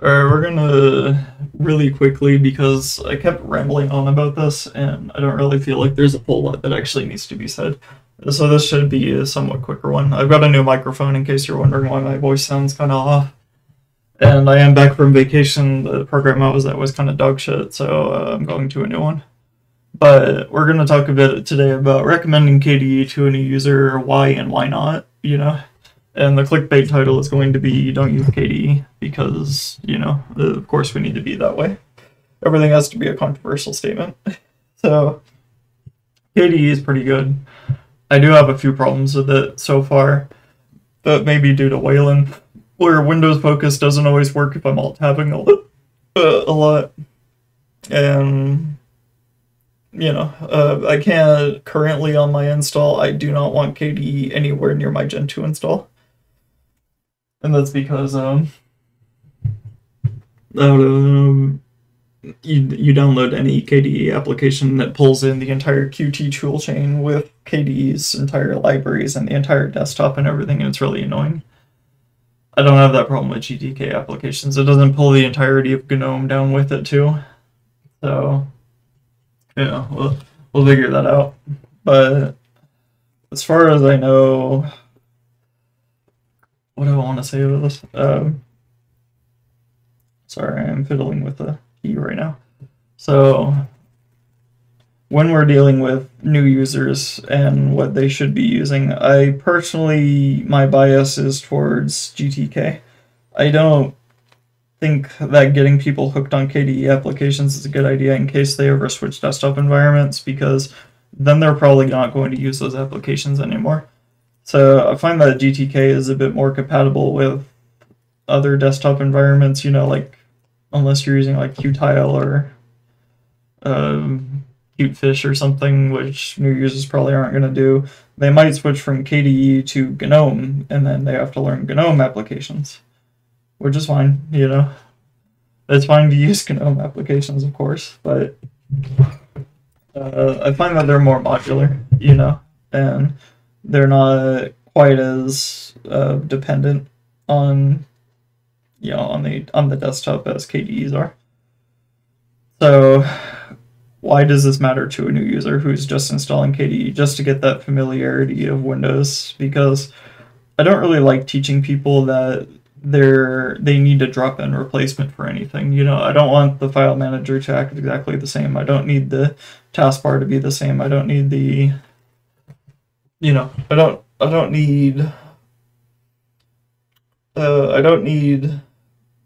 Alright, we're gonna really quickly, because I kept rambling on about this and I don't really feel like there's a whole lot that actually needs to be said. So this should be a somewhat quicker one. I've got a new microphone in case you're wondering why my voice sounds kind of off. And I am back from vacation. The program I was at was kind of dog shit, so I'm going to a new one. But we're going to talk a bit today about recommending KDE to a new user, why and why not, you know? And the clickbait title is going to be Don't Use KDE, because, you know, of course we need to be that way. Everything has to be a controversial statement. So, KDE is pretty good. I do have a few problems with it so far, but maybe due to Wayland, where Windows focus doesn't always work if I'm alt-tabbing a lot. And, you know, I can't currently on my install, I do not want KDE anywhere near my Gen 2 install. And that's because you download any KDE application that pulls in the entire Qt toolchain with KDE's entire libraries and the entire desktop and everything, and it's really annoying. I don't have that problem with GTK applications. It doesn't pull the entirety of GNOME down with it too. So, you know, we'll figure that out. But as far as I know, what do I want to say about this? Sorry, I'm fiddling with the key right now. So, when we're dealing with new users and what they should be using, I personally, my bias is towards GTK. I don't think that getting people hooked on KDE applications is a good idea in case they ever switch desktop environments, because then they're probably not going to use those applications anymore. So I find that GTK is a bit more compatible with other desktop environments, you know, like unless you're using like Qtile or Cutefish or something, which new users probably aren't going to do. They might switch from KDE to GNOME, and then they have to learn GNOME applications, which is fine, you know. It's fine to use GNOME applications, of course, but I find that they're more modular, you know, and they're not quite as dependent on, you know, on the desktop as KDEs are. So why does this matter to a new user who's just installing KDE just to get that familiarity of Windows? Because I don't really like teaching people that they need a drop-in replacement for anything. You know, I don't want the file manager to act exactly the same. I don't need the taskbar to be the same. I don't need the, you know, I don't need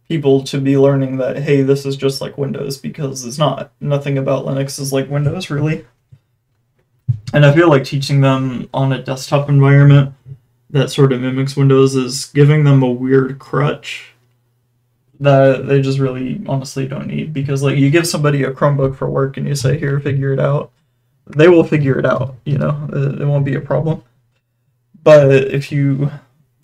people to be learning that, hey, this is just like Windows, because it's not. Nothing about Linux is like Windows, really. And I feel like teaching them on a desktop environment that sort of mimics Windows is giving them a weird crutch that they just really honestly don't need. Because like you give somebody a Chromebook for work and you say, here, figure it out, they will figure it out, you know, it won't be a problem. But if you,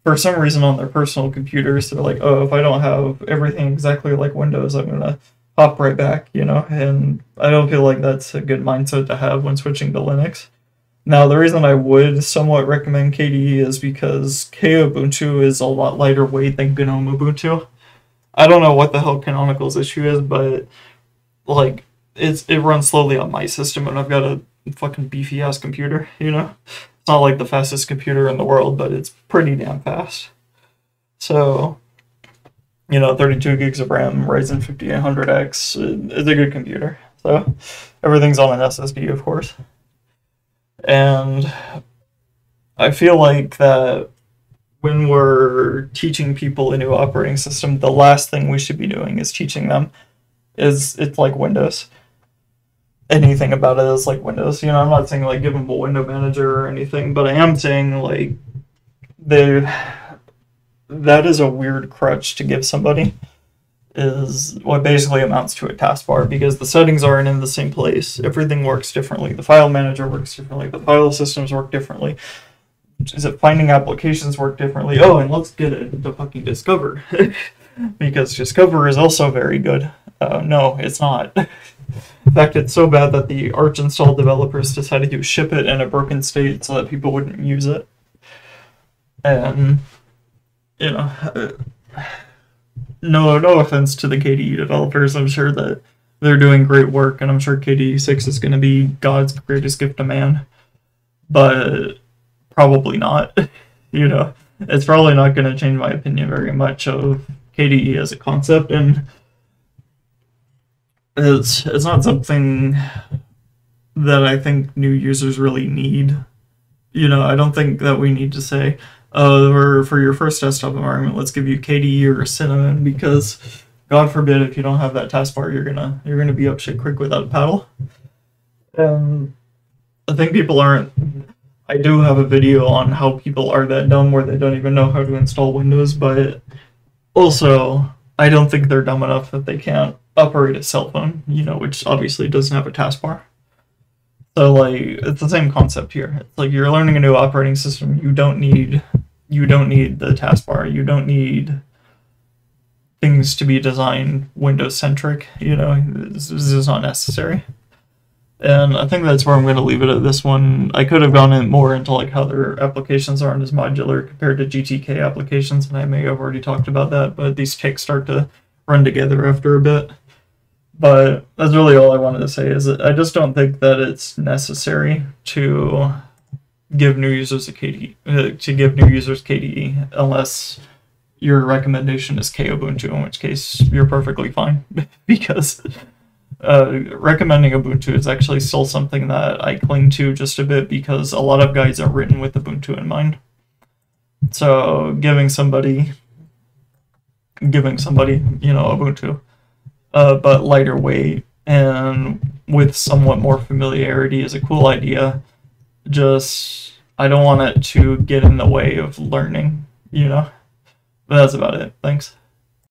for some reason on their personal computers, they're like, oh, if I don't have everything exactly like Windows, I'm gonna hop right back, you know, and I don't feel like that's a good mindset to have when switching to Linux. Now, the reason I would somewhat recommend KDE is because Kubuntu is a lot lighter weight than GNOME Ubuntu. I don't know what the hell Canonical's issue is, but like it runs slowly on my system, and I've got a fucking beefy ass computer, you know? It's not like the fastest computer in the world, but it's pretty damn fast. So, you know, 32 gigs of RAM, Ryzen 5800X is a good computer. So, everything's on an SSD, of course. And I feel like that when we're teaching people a new operating system, the last thing we should be doing is teaching them is it's like Windows. Anything about it is like Windows. You know, I'm not saying like give them a window manager or anything, but I am saying like that is a weird crutch to give somebody, is what basically amounts to a taskbar, because the settings aren't in the same place. Everything works differently. The file manager works differently. The file systems work differently. Is it finding applications work differently? Oh, and let's get into fucking Discover. Because Discover is also very good. No, it's not. In fact, it's so bad that the Arch install developers decided to ship it in a broken state so that people wouldn't use it. And, you know, no offense to the KDE developers. I'm sure that they're doing great work, and I'm sure KDE 6 is going to be God's greatest gift to man. But probably not. You know, it's probably not going to change my opinion very much of KDE as a concept, and it's not something that I think new users really need. You know, I don't think that we need to say, or for your first desktop environment, let's give you KDE or Cinnamon, because God forbid if you don't have that taskbar, you're gonna be up shit creek without a paddle. I think people aren't. I do have a video on how people are that dumb where they don't even know how to install Windows, but also I don't think they're dumb enough that they can't operate a cell phone, you know, which obviously doesn't have a taskbar. So like it's the same concept here. It's like you're learning a new operating system. You don't need the taskbar. You don't need things to be designed Windows centric. You know, this is not necessary. And I think that's where I'm going to leave it at this one. I could have gone in more into like how their applications aren't as modular compared to GTK applications, and I may have already talked about that, but these takes start to run together after a bit. But that's really all I wanted to say, is that I just don't think that it's necessary to give new users KDE unless your recommendation is Kubuntu, in which case you're perfectly fine. Because recommending Ubuntu is actually still something that I cling to just a bit, because a lot of guides are written with Ubuntu in mind. So giving somebody, you know, Ubuntu, but lighter weight and with somewhat more familiarity is a cool idea. Just, I don't want it to get in the way of learning, you know? But that's about it. Thanks.